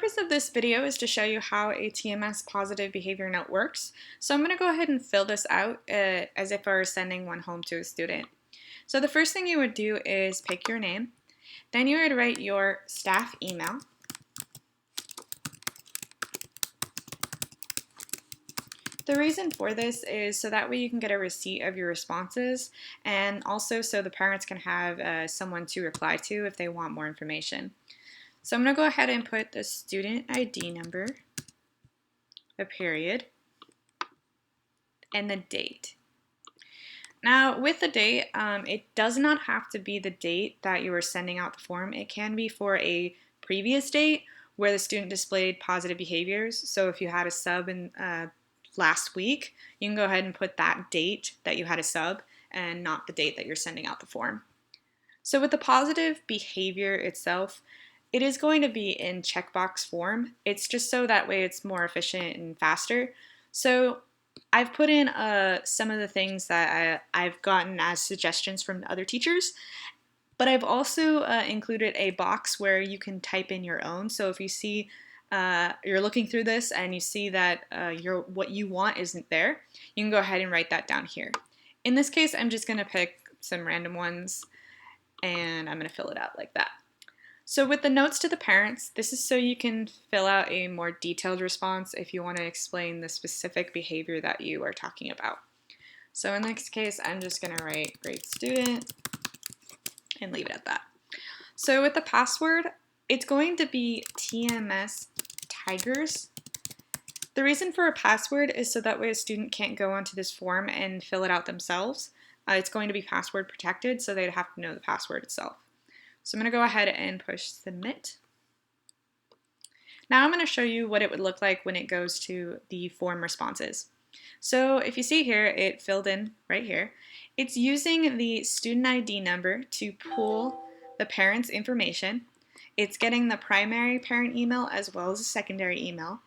The purpose of this video is to show you how a TMS positive behavior note works. So I'm going to go ahead and fill this out as if I were sending one home to a student. So the first thing you would do is pick your name. Then you would write your staff email. The reason for this is so that way you can get a receipt of your responses, and also so the parents can have someone to reply to if they want more information. So I'm going to go ahead and put the student ID number, a period, and the date. Now with the date, it does not have to be the date that you are sending out the form. It can be for a previous date where the student displayed positive behaviors. So if you had a sub in last week, you can go ahead and put that date that you had a sub and not the date that you're sending out the form. So with the positive behavior itself, it is going to be in checkbox form. It's just so that way it's more efficient and faster. So I've put in some of the things that I've gotten as suggestions from other teachers, but I've also included a box where you can type in your own. So if you see you're looking through this and you see that what you want isn't there, you can go ahead and write that down here. In this case, I'm just going to pick some random ones and I'm going to fill it out like that. So with the notes to the parents, this is so you can fill out a more detailed response if you want to explain the specific behavior that you are talking about. So in this case, I'm just going to write great student and leave it at that. So with the password, it's going to be TMS Tigers. The reason for a password is so that way a student can't go onto this form and fill it out themselves. It's going to be password protected, so they'd have to know the password itself. So I'm going to go ahead and push submit. Now I'm going to show you what it would look like when it goes to the form responses. So if you see here, it filled in right here. It's using the student ID number to pull the parent's information. It's getting the primary parent email as well as a secondary email.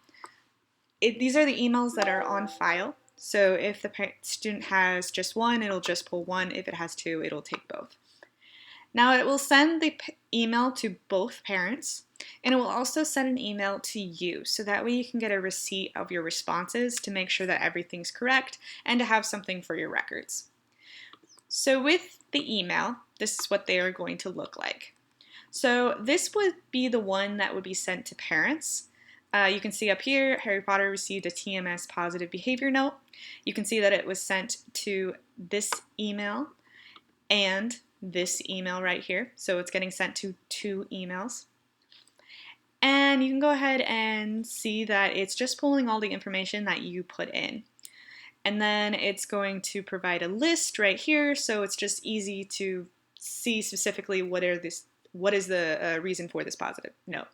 These are the emails that are on file. So if the student has just one, it'll just pull one. If it has two, it'll take both. Now it will send the email to both parents, and it will also send an email to you, so that way you can get a receipt of your responses to make sure that everything's correct and to have something for your records. So with the email, this is what they are going to look like. So this would be the one that would be sent to parents. You can see up here, Harry Potter received a TMS positive behavior note. You can see that it was sent to this email and this email right here. So it's getting sent to 2 emails. And you can go ahead and see that it's just pulling all the information that you put in. And then it's going to provide a list right here, so it's just easy to see specifically what is the reason for this positive note.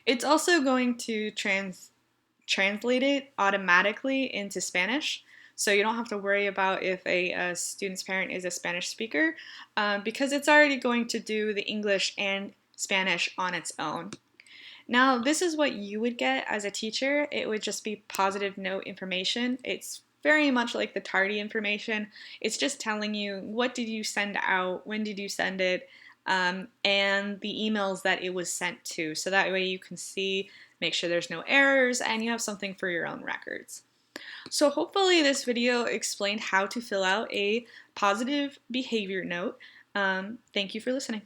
It's also going to translate it automatically into Spanish. So you don't have to worry about if a student's parent is a Spanish speaker because it's already going to do the English and Spanish on its own. Now this is what you would get as a teacher. It would just be positive note information. It's very much like the tardy information. It's just telling you what did you send out, when did you send it, and the emails that it was sent to. So that way you can see, make sure there's no errors, and you have something for your own records. So hopefully this video explained how to fill out a positive behavior note. Thank you for listening.